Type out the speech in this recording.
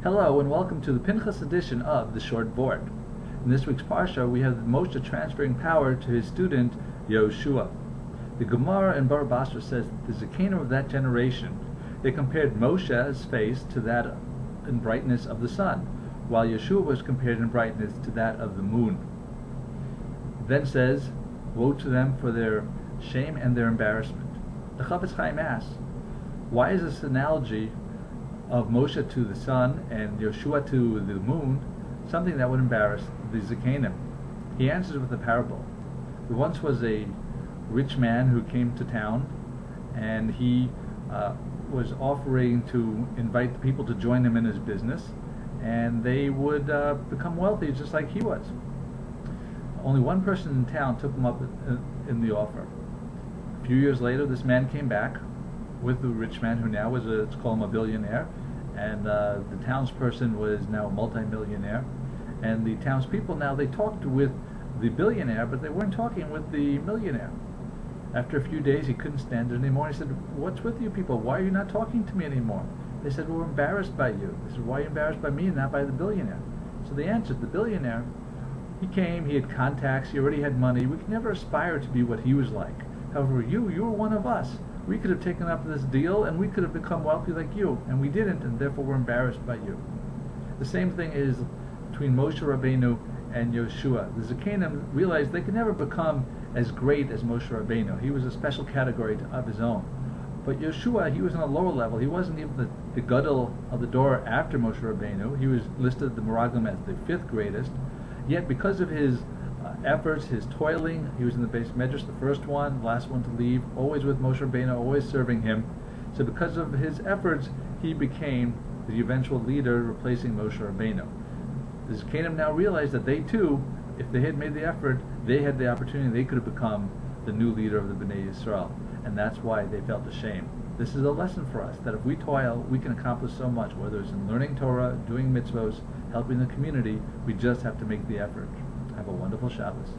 Hello and welcome to the Pinchas edition of the Short Vort. In this week's Parsha, we have Moshe transferring power to his student Yoshua. The Gemara in Vort Pinchas says that the Zakanim of that generation, they compared Moshe's face to that in brightness of the sun, while Yeshua was compared in brightness to that of the moon. It then says, woe to them for their shame and their embarrassment. The Chafetz Chaim asks, why is this analogy of Moshe to the sun and Yoshua to the moon something that would embarrass the Zakanim? He answers with a parable. There once was a rich man who came to town, and he was offering to invite the people to join him in his business, and they would become wealthy just like he was. Only one person in town took him up in the offer. A few years later, this man came back with the rich man, who now was let's call him a billionaire, and the townsperson was now a multi-millionaire, and the townspeople now, they talked with the billionaire, but they weren't talking with the millionaire. After a few days, he couldn't stand it anymore. He said, what's with you people? Why are you not talking to me anymore? They said, we're embarrassed by you. They said, why are you embarrassed by me and not by the billionaire? So they answered, the billionaire, he came, he had contacts, he already had money. We could never aspire to be what he was like. However, you were one of us. We could have taken up this deal and we could have become wealthy like you, and we didn't, and therefore we're embarrassed by you. The same thing is between Moshe Rabbeinu and Yoshua. The Zakanim realized they could never become as great as Moshe Rabbeinu. He was a special category of his own. But Yoshua, he was on a lower level. He wasn't even the gadol of the door after Moshe Rabbeinu. He was listed the Meraglim as the 5th greatest. Yet because of his efforts, his toiling, he was in the base medrash, the first one, the last one to leave, always with Moshe Rabbeinu, always serving him. So because of his efforts, he became the eventual leader, replacing Moshe Rabbeinu. The Zakanim now realized that they too, if they had made the effort, they had the opportunity, they could have become the new leader of the Bnei Yisrael. And that's why they felt ashamed. This is a lesson for us, that if we toil, we can accomplish so much, whether it's in learning Torah, doing mitzvos, helping the community. We just have to make the effort. Have a wonderful Shabbos.